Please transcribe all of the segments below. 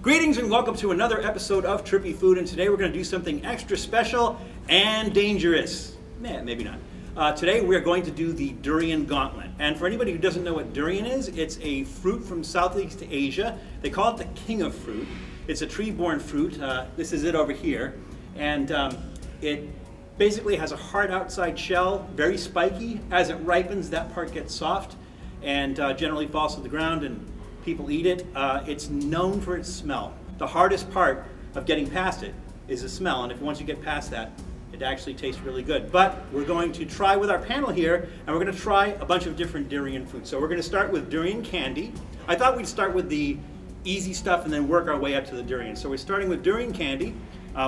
Greetings and welcome to another episode of Trippy Food, and today we're going to do something extra special and dangerous. Maybe not. Today we're going to do the Durian Gauntlet. And for anybody who doesn't know what durian is, it's a fruit from Southeast Asia. They call it the king of fruit. It's a tree-borne fruit. This is it over here. And it basically has a hard outside shell, very spiky. As it ripens, that part gets soft and generally falls to the ground and people eat it. It's known for its smell. The hardest part of getting past it is the smell, and once you get past that, it actually tastes really good. But we're going to try with our panel here, and we're going to try a bunch of different durian fruits. So we're going to start with durian candy. I thought we'd start with the easy stuff and then work our way up to the durian. So we're starting with durian candy.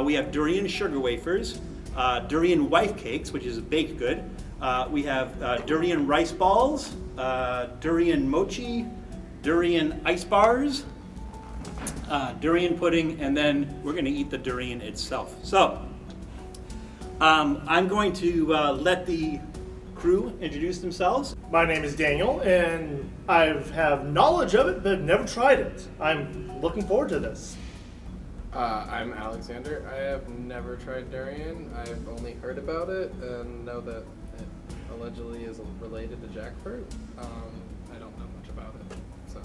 We have durian sugar wafers, durian wife cakes, which is a baked good. We have durian rice balls, durian mochi, durian ice bars, durian pudding, and then we're going to eat the durian itself. So I'm going to let the crew introduce themselves. My name is Daniel, and I have knowledge of it, but never tried it. I'm looking forward to this. I'm Alexander. I have never tried durian. I've only heard about it and know that it allegedly is related to jackfruit. I don't know much about it. So.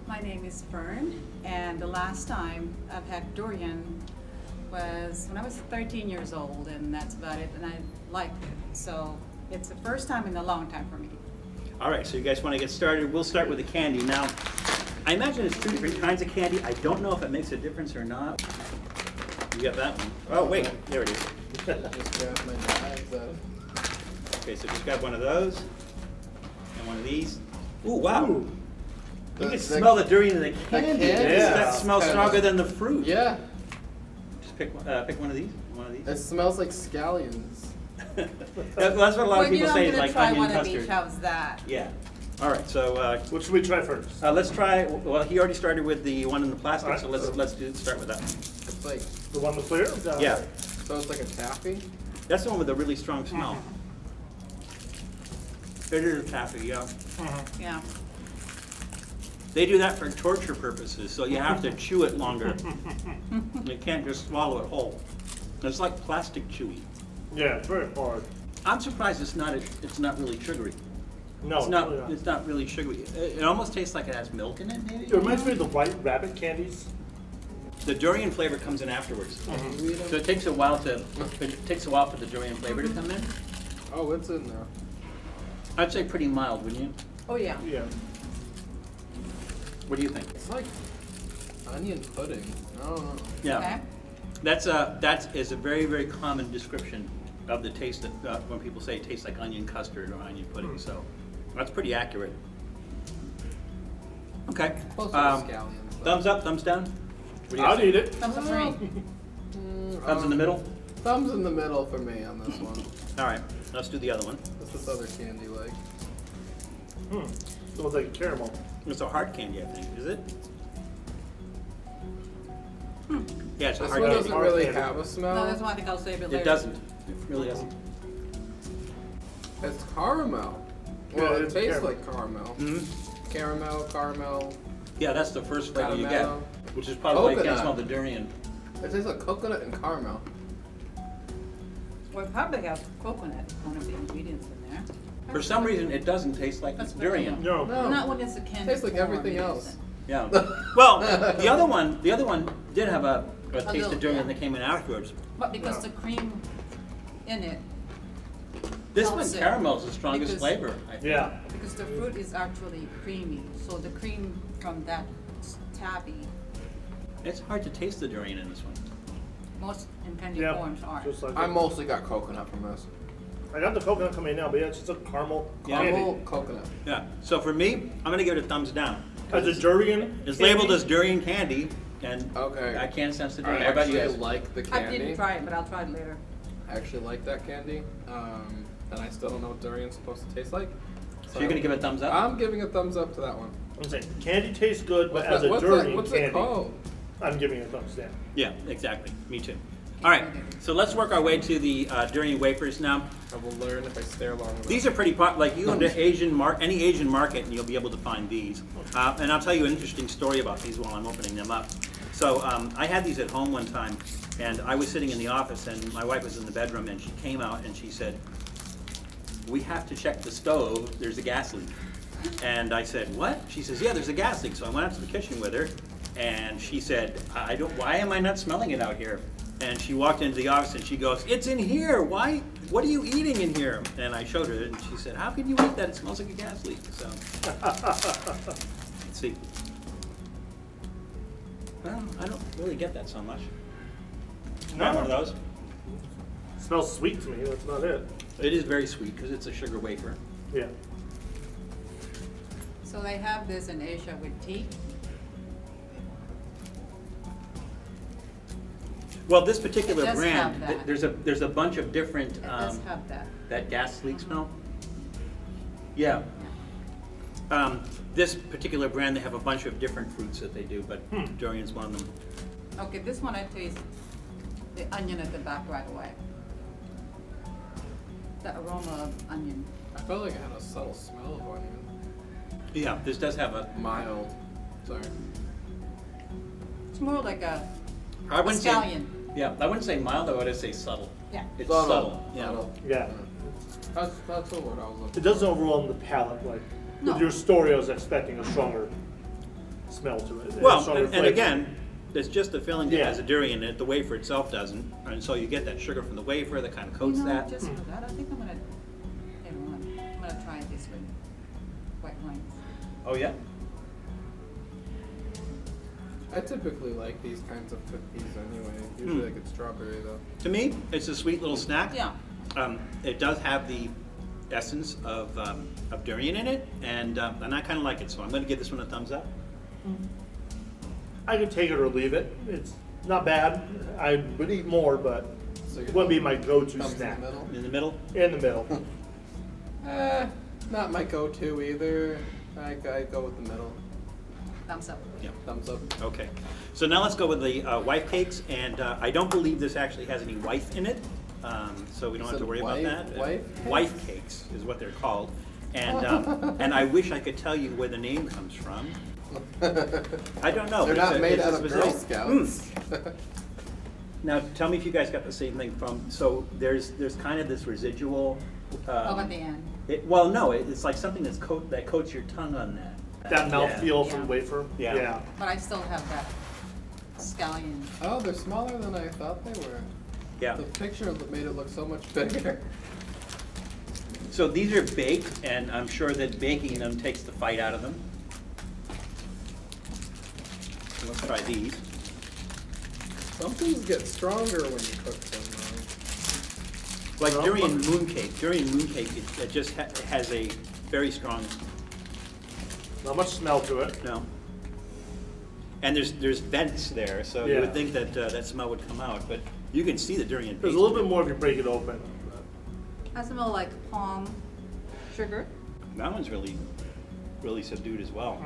My name is Fern, and the last time I've had durian was when I was 13 years old, and that's about it, and I liked it. So it's the first time in a long time for me. All right, so you guys want to get started? We'll start with the candy. Now, I imagine it's two different kinds of candy. I don't know if it makes a difference or not. You got that one? Oh, wait, there it is. Just grab my knives out. Okay, so just grab one of those and one of these. Ooh, wow. Ooh. You can smell the durian in the candy. Yeah. That smells stronger than the fruit. Yeah. Just pick one of these. One of these. It smells like scallions. That's what a lot of people say is like onion I'm gonna try one custard. of each. How's that? Yeah. All right. So What should we try first? let's try. Well, he already started with the one in the plastic, All right. so let's start with that. It's like, The one with clear? Yeah. so it's like a taffy? That's the one with a really strong smell. It is a taffy, yeah. Yeah. They do that for torture purposes, so you have to chew it longer. You can't just swallow it whole. It's like plastic chewy. Yeah, it's very hard. I'm surprised it's not really sugary. No, It's not really sugary. It almost tastes like it has milk in it, maybe. It reminds me of the white rabbit candies. The durian flavor comes in afterwards, so it takes a while for the durian flavor to come in. Oh, it's in there. I'd say pretty mild, wouldn't you? Oh yeah. Yeah. What do you think? It's like onion pudding. I don't know. Yeah, Okay. that is a very, very common description of the taste that when people say it tastes like onion custard or onion pudding. So that's pretty accurate. Okay. Close to scallions. though. Thumbs up, thumbs down. What do you I'll think? eat it. Thumbs up for me. Thumbs in the middle. Thumbs in the middle for me on this one. All right, let's do the other one. What's this other candy like? It looks like caramel. It's a hard candy, I think. Is it? Yeah, it's a This hard one candy. doesn't really candy. have a smell. No, that's one I think I'll save it later. It doesn't. It really doesn't. It's caramel. Yeah, Well, it it's tastes caramel. like caramel. Mm-hmm. Caramel. Yeah, that's the first flavor you get, Caramel. which is probably why you can't Coconut. smell the durian. It tastes like coconut and caramel. Well, it probably has coconut, one of the ingredients in there. For some reason, it doesn't taste like That's durian. No. No. Not when it's a candy. Tastes like form, everything it else. isn't. Yeah. Well, the other one did have a taste little, of durian yeah. that came in afterwards. But because the cream in it, This Helps one, it. caramel is the strongest Because- flavor, I think. Yeah. because the fruit is actually creamy, so the cream from that taffy, It's hard to taste the durian in this one. most in candy Yeah. forms are. Just like I mostly got coconut from this. I got the coconut coming in now, but yeah, it's just a caramel Yeah. candy. Caramel coconut. Yeah. So for me, I'm going to give it a thumbs down. As a durian. It's candy? labeled as durian candy, and Okay. I can't sense the I durian. How about you actually guys? like the I candy. didn't try it, but I'll try it later. I actually like that candy. And I still don't know what durian's supposed to taste like. So you're going to give it a thumbs up? I'm giving a thumbs up to that one. I'm saying candy tastes good, but What's as a what's durian what's candy, it called? I'm giving it a thumbs down. Yeah, exactly. Me too. All right, so let's work our way to the durian wafers now. I will learn if I stare long enough. These are pretty like you go into any Asian market and you'll be able to find these. And I'll tell you an interesting story about these while I'm opening them up. So I had these at home one time, and I was sitting in the office, and my wife was in the bedroom, and she came out and she said, "We have to check the stove. There's a gas leak." And I said, "What?" She says, "Yeah, there's a gas leak." So I went out to the kitchen with her, and she said, "Why am I not smelling it out here?" And she walked into the office and she goes, "It's in here. Why? What are you eating in here?" And I showed her it, and she said, "How can you eat that? It smells like a gas leak." So let's see. Well, I don't really get that so much. Not one of those. Smells sweet to me. That's not it. It is very sweet because it's a sugar wafer. Yeah. So they have this in Asia with tea. Well, this particular It does brand, have that. there's a bunch of different It does have that. that gas leak smell. Yeah. This particular brand, they have a bunch of different fruits that they do, but durian's one of them. Okay, this one I taste the onion at the back right away. The aroma of onion. I felt like I had a subtle smell of onion. Yeah, this does have a. Mild. Sorry. It's more like a I wouldn't say. scallion. Yeah, I wouldn't say mild. I would say subtle. Yeah. It's subtle. Yeah. Subtle. Yeah. That's the word I was looking It doesn't overwhelm the palate like No. with your story. I was expecting a stronger smell to it. Well, stronger and flavor. again, it's just the filling that Yeah. has a durian in it. The wafer itself doesn't, and so you get that sugar from the wafer that kind of coats You know, that. just for that, I think I'm gonna try this with white wine. Oh yeah. I typically like these kinds of cookies anyway. Usually I get strawberry though. To me, it's a sweet little snack. Yeah. It does have the essence of durian in it, and I kind of like it. So I'm going to give this one a thumbs up. I could take it or leave it. It's not bad. I would eat more, but So it wouldn't be my go-to thumbs snack. in the middle. In the middle. In the middle. Not my go-to either. I go with the middle. Thumbs up. Yeah. Thumbs up. Okay. So now let's go with the wife cakes, and I don't believe this actually has any wife in it, so we don't You have to said worry about wife- that. wife cakes? Wife cakes is what they're called, and and I wish I could tell you where the name comes from. I don't know. They're but it's not a- made it's out a of Girl specific- Scouts. Now, tell me if you guys got the same thing from. So there's kind of this residual. Oh, at the end. Well, no, it's like something that coats your tongue on that. That mouthfeel Yeah. from wafer. Yeah. But I still have that scallion. Oh, they're smaller than I thought they were. Yeah. The picture made it look so much bigger. So these are baked, and I'm sure that baking them takes the fight out of them. So let's try these. Some things get stronger when you cook them though. Like Well, durian mooncake. Durian mooncake, it just has a very strong, Not much smell to it. no. And there's vents there, so you Yeah. would think that that smell would come out, but you can see the durian paste. There's a little bit more if you break it open. I smell like palm sugar. That one's really subdued as well.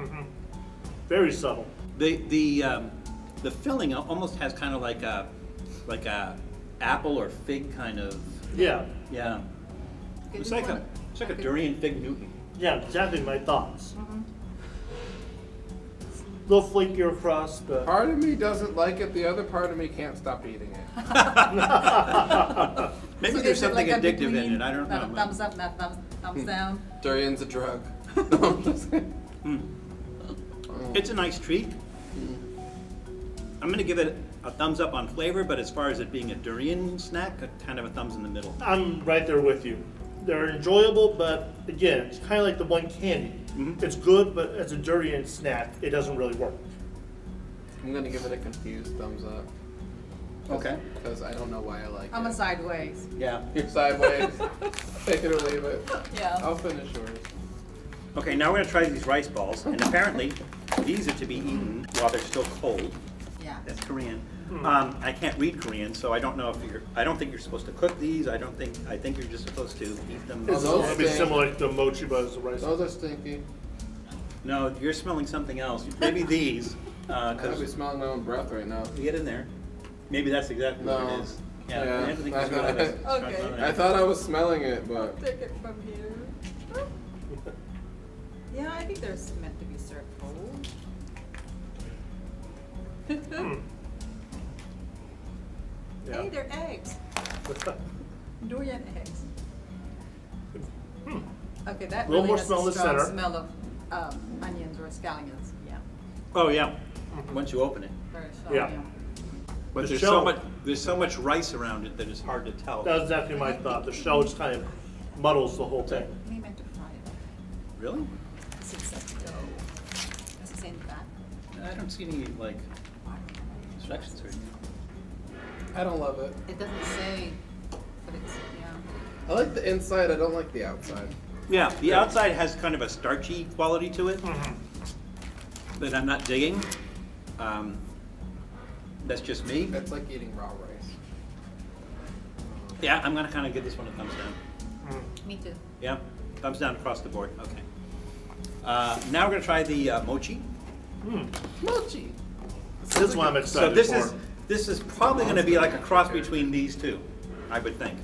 Very subtle. The filling almost has kind of like a apple or fig kind of, Yeah. yeah. Okay, It's this like one- a okay. durian fig Newton. Yeah, exactly my thoughts. Mhm. Little flakier crust, but Part of me doesn't like it, the other part of me can't stop eating it. Maybe So there's is it something like a addictive in between, it. I don't not know. Thumbs up, not thumbs down. Durian's a drug. No, I'm just kidding. It's a nice treat. I'm going to give it a thumbs up on flavor, but as far as it being a durian snack, kind of a thumbs in the middle. I'm right there with you. They're enjoyable, but again, it's kind of like the one candy. It's good, but as a durian snack, it doesn't really work. I'm gonna give it a confused thumbs up. Okay. Because I don't know why I like I'm a it. sideways. Yeah. You're sideways. Take it or leave it. Yeah. I'll finish yours. Okay, now we're going to try these rice balls, and apparently these are to be eaten while they're still cold. Yeah. That's Korean. I can't read Korean, so I don't know if I don't think you're supposed to cook these. I think you're just supposed to eat them. It's those a bit stink. similar to the mochi, but it's a rice. Those are stinky. No, you're smelling something else. Maybe these, I could be because smelling my own breath right now. get in there. Maybe that's exactly what No. it is. Yeah, Yeah. I think it's really nice. Okay. I thought I was smelling it, but Take it from here. Yeah, I think they're meant to be served cold. Yeah. Hey, they're eggs. Durian eggs. Okay, that A little really more has smell in a the strong center. smell of onions or scallions. Yeah, Oh yeah, once you open it. very strong. Yeah. But The there's shell- so much rice around it that it's hard to tell. That was exactly my thought. The shell just kind of muddles the whole thing. We meant to fry it. Really? This is set dough. Does it say in the back? I don't see any like instructions right now. I don't love it. It doesn't say, but it's, yeah. I like the inside. I don't like the outside. Yeah, the outside has kind of a starchy quality to it that I'm not digging. That's just me. It's like eating raw rice. Yeah, I'm gonna kind of give this one a thumbs down. Me too. Yeah, thumbs down across the board. Okay. Now we're gonna try the mochi. Mochi. This one I'm So excited this is probably gonna be like a cross between these two, I would think.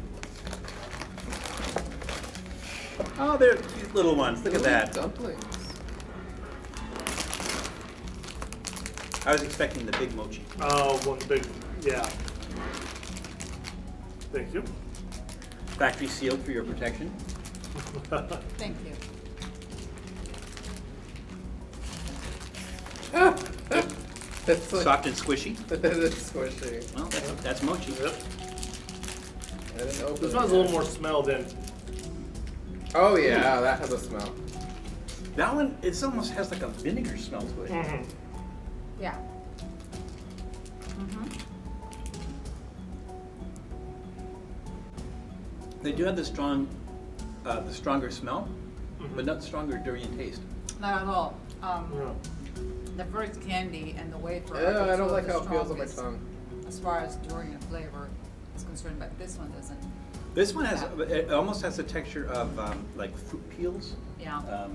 Oh, they're cute little ones. Look at that. Dumplings. I was expecting the big mochi. Oh, one big, yeah. Thank you. Factory sealed for your protection. Thank you. It's like, Soft and squishy. it's squishy. Well, that's mochi. Yep. I didn't open This it one has a little yet. more smell than, Oh yeah, that has a smell. That one, it almost has like a vinegar smell to it. Yeah. Mm-hmm. They do have the stronger smell, but not stronger durian taste. Not at all. yeah. The first candy and the wafer. are Yeah, the I don't two like of how the it feels on my strongest tongue. as far as durian flavor is concerned, but this one doesn't. This one has, it almost has the texture of like fruit peels, Yeah.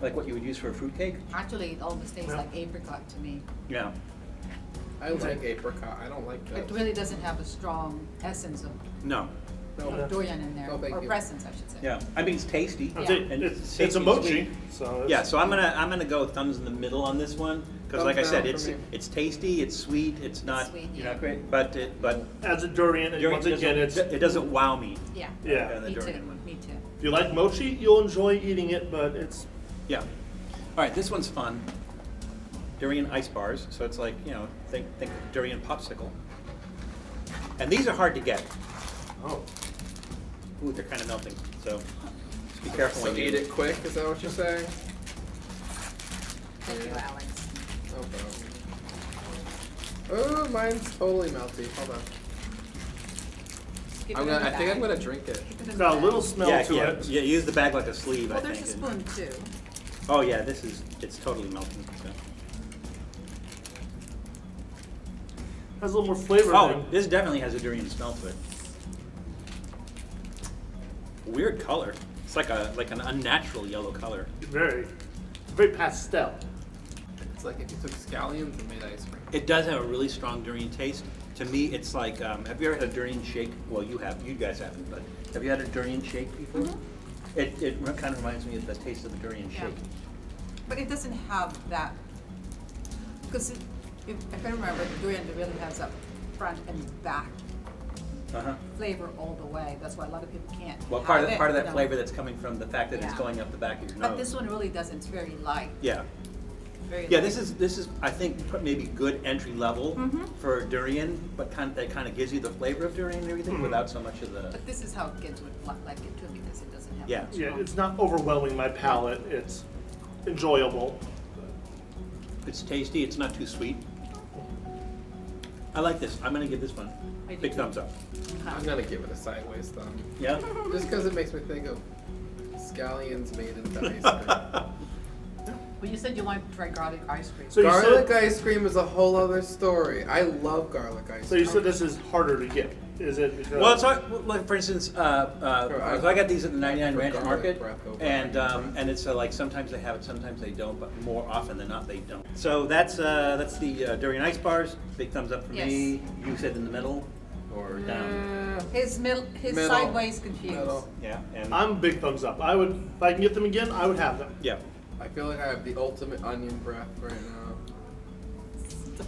like what you would use for a fruit cake. Actually, it almost tastes Yeah. like apricot to me. Yeah. I like apricot. I don't like It this. really doesn't have a strong essence of, No. No, of durian in there, No, thank or you. presence, I should say. Yeah. I mean, it's tasty. I Yeah. think And it's tasty a and mochi, sweet. so. it's- Yeah. So I'm gonna go thumbs in the middle on this one because, like I Thumbs said, down it's for me. it's tasty, it's sweet, it's not sweet, you know yeah. great, but As a durian, and durian once again, it doesn't wow me. Yeah. Yeah. The Me too, durian one. me too. if you like mochi, you'll enjoy eating it, but it's, Yeah. All right, this one's fun. Durian ice bars, so it's like, you know, think durian popsicle. And these are hard to get. oh. Ooh, they're kind of melting, so just be careful So when you eat it quick. Is that what you're saying? Thank you, Alex. No problem. Oh, mine's totally melty. Hold on. Keep it I'm in gonna. the I think I'm bag. gonna drink it. Keep it in It's the got a bag. little smell Yeah, to yeah, it. yeah, use the bag like a sleeve, Well, I there's a think. spoon too. Oh yeah, it's totally melting. So. Has a little more flavor Oh, than, this definitely has a durian smell to it. Weird color. It's like an unnatural yellow color. very, very pastel. It's like if you took scallions and made ice cream. It does have a really strong durian taste. To me, it's like, have you ever had a durian shake? Well, you guys haven't, but have you had a durian shake before? It kind of reminds me of the taste of the durian Yeah. shake. But it doesn't have that, because if I remember, the durian really has a front and back Uh-huh. flavor all the way. That's why a lot of people can't Well, have part of it, that you know. flavor that's coming from the fact that it's Yeah. going up the back of your nose. But this one really doesn't. It's very light. Yeah. Very Yeah, light. this is I think maybe good entry level Mhm. for durian, but that kind of gives you the flavor of durian and everything without so much of the. But this is how kids would like it too, because it doesn't have. Yeah. much Yeah, strong- it's not overwhelming my palate. It's enjoyable. It's tasty. It's not too sweet. I like this. I'm gonna give this one I do big too. thumbs up. I'm gonna give it a sideways thumb. Yeah. Just because it makes me think of scallions made into ice cream. Well, you said you wanted to try garlic ice cream. So you Garlic said, ice cream is a whole other story. I love garlic ice so cream. you said this is harder to get. Is it because... Well, it's like for instance, so I got these at the 99 For Ranch garlic Market, breath over and it's like sometimes they have it, sometimes they don't, but more often than not they don't. So that's the Durian Ice Bars. Big thumbs up for me. You said in the middle or down? His Middle. sideways confused. Middle. Yeah, and I'm big thumbs up. I would, if I can get them again, I would have them. yeah. I feel like I have the ultimate onion breath right now.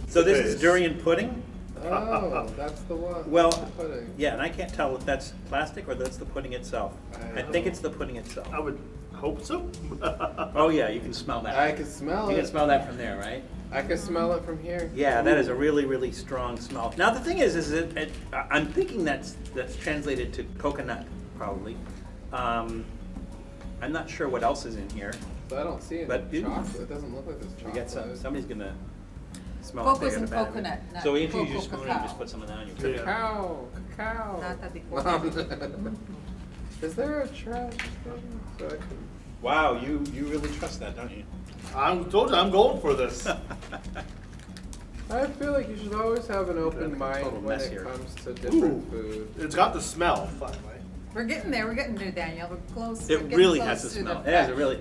So this is Yes. durian pudding. Oh, that's the one. Well, That's the pudding. yeah, and I can't tell if that's plastic or that's the pudding itself. I think it's the pudding itself. I would hope so. Oh yeah, you can smell that. I can smell You it. can smell that from there, right? I can smell it from here. Yeah, that is a really, really strong smell. Now the thing is I'm thinking that's translated to coconut, probably. I'm not sure what else is in here. But I don't see any But- chocolate. It doesn't look like there's We chocolate. got some. Somebody's gonna smell Focus it. They're on gonna ban it. coconut, not So we introduce your cocoa spoon and cacao. just put some of that on your cookie. Yeah. Cacao. Not that Cacao. Is there a trash thing? So I can... Wow, you really trust that, don't you? I told you, I'm going for this. I feel like you should always have an open mind Total when mess it here. comes to different Ooh. food. It's got the smell, finally. We're getting there, Daniel. We're close. It we're getting really close has to to smell. the It has a fact. really,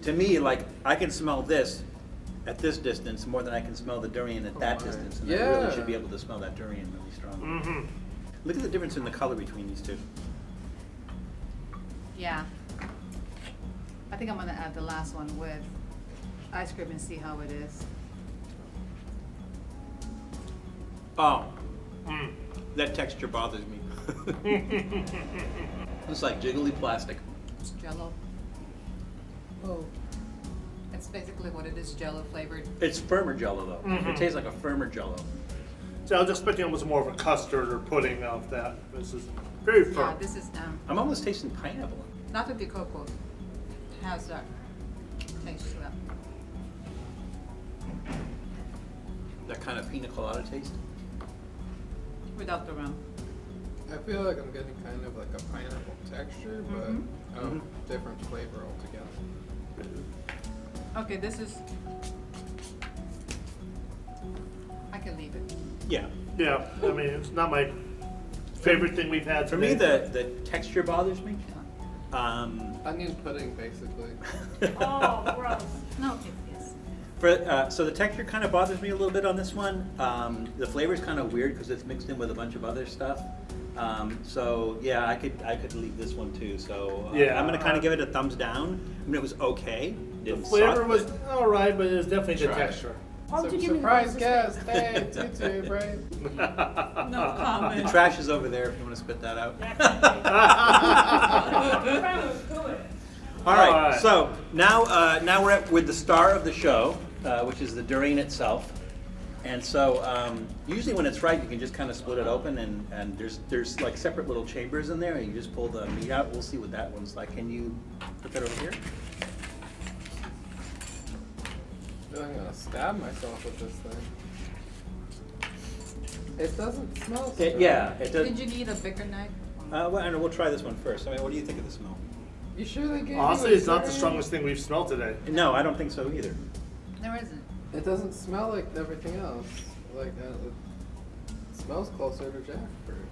to me, like, I can smell this at this distance more than I can smell the durian at that my. distance. And I Yeah. really should be able to smell that durian really strong. Mm-hmm. Look at the difference in the color between these two. Yeah. I think I'm gonna add the last one with ice cream and see how it is. Oh, Mm. that texture bothers me. It's like jiggly plastic. It's Jello. Oh. It's basically what it is, Jello flavored. It's firmer Jello though. It Mhm. tastes like a firmer Jello. So I was expecting almost more of a custard or pudding of that. This is very firm. Yeah, this is I'm almost tasting pineapple. not with the cocoa. It has that taste to that. That kind of pina colada taste. Without the rum. I feel like I'm getting kind of like a pineapple texture, but Mhm. different flavor altogether. Okay, this is. I can leave it. Yeah. Yeah, I mean, it's not my favorite thing we've had For today. me, the texture bothers me. Onion pudding, basically. Oh, gross. No, it is. So the texture kind of bothers me a little bit on this one. The flavor is kind of weird because it's mixed in with a bunch of other stuff. So yeah, I could leave this one too. So Yeah, I'm gonna kind of give it a thumbs down. I mean, it was okay. The Didn't flavor suck, was but- all right, but it was definitely the Try it. texture. Why would you give me the Surprise roses? guest! Hey, it's YouTube, right? No The comment. trash is over there if you want to spit that out. That was good. All right. Alright. So now we're with the star of the show, which is the durian itself. And so usually when it's right, you can just kind of split it open, and there's like separate little chambers in there, and you just pull the meat out. We'll see what that one's like. Can you put that over here? I feel like I'm gonna stab myself with this thing. It doesn't smell so Yeah, it does. Did you need a bigger knife? Well, I know, we'll try this one first. I mean, what do you think of the smell? You sure they gave Honestly, you a it's not the durian? strongest thing we've smelled today. No, I don't think so either. There isn't. It doesn't smell like everything else. Like it smells closer to jackfruit.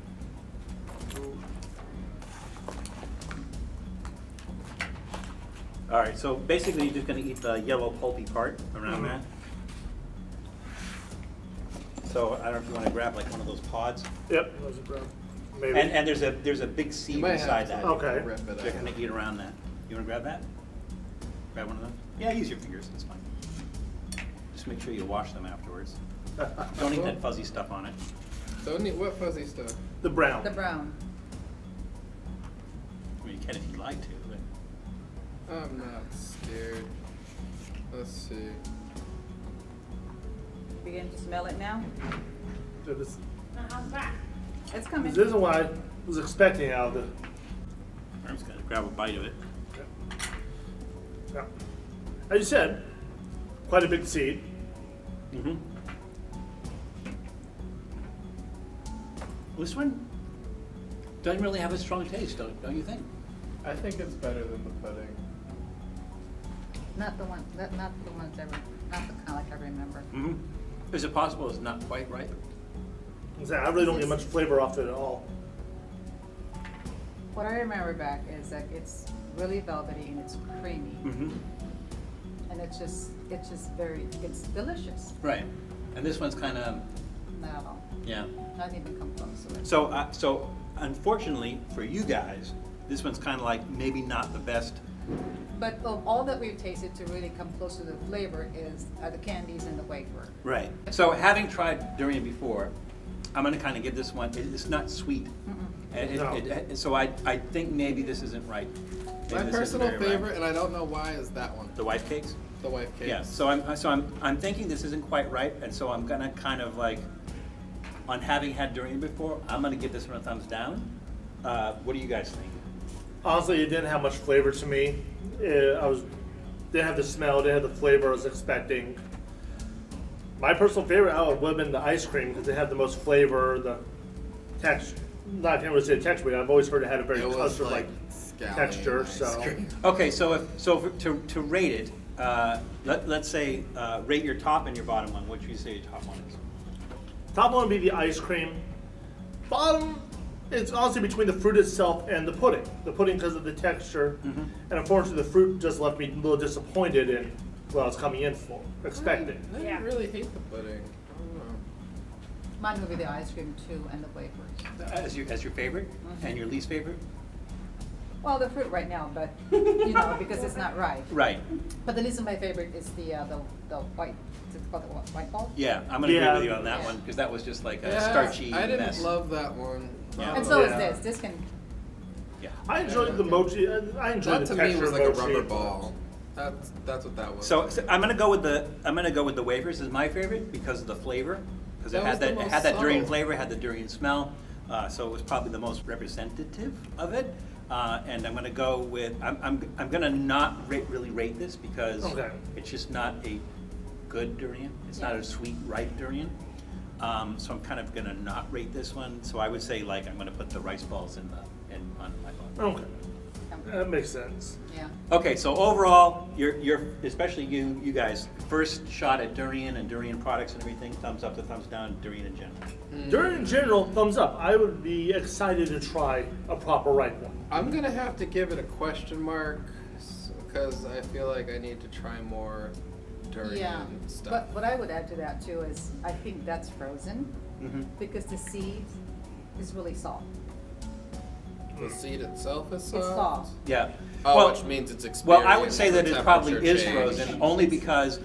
All right, so basically you're just going to eat the yellow pulpy part around that. So I don't know if you want to grab like one of those pods. Yep, those are brown. Maybe. And there's a big You seed might inside have that. to Okay. rip it So you're out. going to eat around that. You want to grab that? Grab one of those? Yeah, use your fingers, it's fine. Just make sure you wash them afterwards. Don't eat that fuzzy stuff on it. Don't eat what fuzzy stuff. The brown. The brown. I mean, you can if you'd like to, but I'm not scared. Let's see. Begin to smell it now. This Now, how's that? It's coming. isn't what I was expecting out of the. I'm just going to grab a bite of it. Yeah. As you said, quite a big seed. Mm-hmm. This one doesn't really have a strong taste, don't you think? I think it's better than the pudding. Not the one. Not the ones ever. Not the kind like I remember. Mm-hmm. Is it possible it's not quite ripe? I really don't get much flavor off it at all. What I remember back is that it's really velvety and it's creamy. Mm-hmm. And it's just it's delicious. Right. And this one's kind of, Not at all. yeah. Not even come close to it. So unfortunately for you guys, this one's kind of like maybe not the best. But of all that we've tasted to really come close to the flavor are the candies and the wafer. Right. So having tried durian before, I'm going to kind of give this one, it's not sweet. So I think maybe this isn't right. Maybe My this isn't personal very right. favorite, and I don't know why, is that one. The wife cakes? The wife cakes. Yeah, so I'm thinking this isn't quite right, and so I'm gonna kind of like, on having had durian before, I'm gonna give this one a thumbs down. What do you guys think? Honestly, it didn't have much flavor to me. Didn't have the smell, didn't have the flavor I was expecting. My personal favorite out would have been the ice cream because it had the most flavor, the texture. I can't really say texture, but I've always heard it had a very It was custard-like scallion texture. ice So cream. Okay, to rate it, let's say rate your top and your bottom one. What would you say your top one is? top one would be the ice cream. Bottom, it's honestly between the fruit itself and the pudding. The pudding because of the texture, and unfortunately the fruit just left me a little disappointed in what I was coming in for, expecting. I Yeah. didn't really hate the pudding. I don't know. Mine would be the ice cream too and the wafers. As your favorite and your least favorite? Well, the fruit right now, but you know, because it's not ripe. Right. But the least of my favorite is the white. Is it called the white ball? Yeah, I'm gonna Yeah. agree with you on that Yeah. one because that was just like a Yeah, starchy I didn't mess. love that one. Yeah. And so Yeah. is this. This can. Yeah. I enjoyed the mochi. I enjoyed That the to me texture was of like a mochi. rubber ball. That's what that was. So I'm gonna go with the wafers as my favorite because of the flavor, because it That was had the most that durian subtle. flavor, had the durian smell, so it was probably the most representative of it. And I'm gonna go with I'm gonna not really rate this because Okay. it's just not a good durian. It's not a sweet ripe durian. So I'm kind of gonna not rate this one. So I would say like I'm gonna put the rice balls on my phone. Okay, that makes sense. Yeah. Okay, so overall, you're especially you guys, first shot at durian and durian products and everything, thumbs up to thumbs down, durian in general. Durian in general, thumbs up. I would be excited to try a proper ripe one. I'm gonna have to give it a question mark because I feel like I need to try more durian Yeah. stuff. But what I would add to that too is I think that's frozen Mm-hmm. because the seed is really soft. The seed itself is soft. It's soft. Yeah. Oh, Well- which means it's experienced. Well, I would say that the it probably temperature is change. frozen only because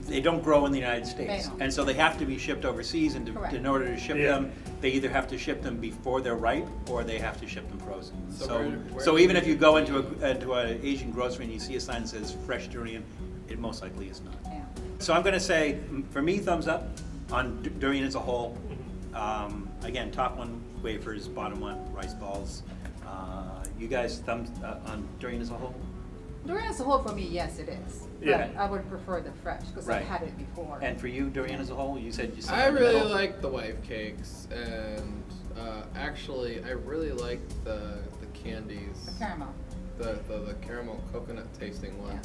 they don't grow in the United They States, don't. and so they have to be shipped overseas. And Correct. in order to ship Yeah. them, they either have to ship them before they're ripe or they have to ship them frozen. So So, where so do even you- if you go into an Asian grocery and you see a sign that says fresh durian, it most likely is not. Yeah. So I'm going to say, for me, thumbs up on durian as a whole. Again, top one, wafers, bottom one, rice balls. You guys, thumbs on durian as a whole? Durian as a whole for me, yes, it is. Yeah. But I would prefer the fresh because Right. I've had it before. And for you, durian as a whole, you said you said I in the really middle? like the wife cakes, and actually, I really like the candies. The caramel. The caramel coconut tasting one. Yeah.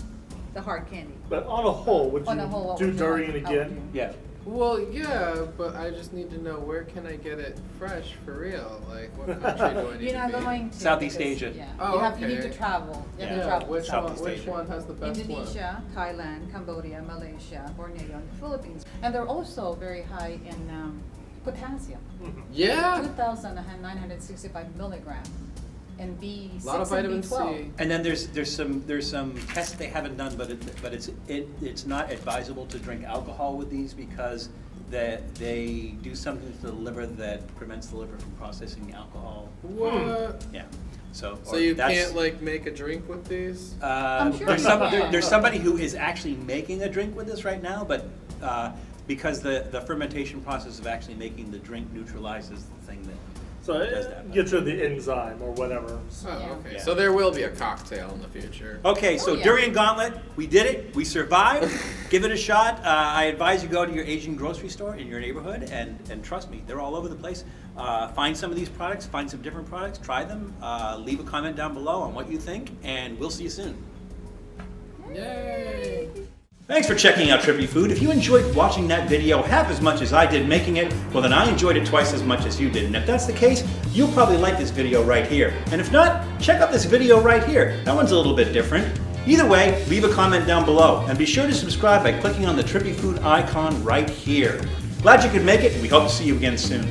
The hard candy. But on a whole, would On you a whole, what do would you durian like? again? Yeah. Well, yeah, but I just need to know where can I get it fresh for real? Like, what country do I need You're to not be? going to. Southeast because- Asia. Yeah. Oh, You need okay. to travel. You have Yeah. to travel. Which Southeast one? Which Asia. one has the best one? Indonesia, Thailand, Cambodia, Malaysia, Borneo, and the Philippines. And they're also very high in potassium. Yeah. 2,965 milligrams. And B6 A lot of vitamin and B12. C. And then there's some tests they haven't done, but it's not advisable to drink alcohol with these because they do something to the liver that prevents the liver from processing the alcohol. What? Yeah. So So or you that's- can't like make a drink with these? I'm sure there's, you can. there's somebody who is actually making a drink with this right now, but because the fermentation process of actually making the drink neutralizes the thing that So does it that. gets rid of the enzyme or whatever. Oh, Yeah. okay. Yeah. So there will be a cocktail in the future. Okay, so Oh, yeah. Durian Gauntlet, we did it, we survived. Give it a shot. I advise you go to your Asian grocery store in your neighborhood, and trust me, they're all over the place. Find some of these products, find some different products, try them. Leave a comment down below on what you think, and we'll see you soon. Yay! Thanks for checking out Trippy Food. If you enjoyed watching that video half as much as I did making it, well then I enjoyed it twice as much as you did. And if that's the case, you'll probably like this video right here. And if not, check out this video right here. That one's a little bit different. Either way, leave a comment down below. And be sure to subscribe by clicking on the Trippy Food icon right here. Glad you could make it, and we hope to see you again soon.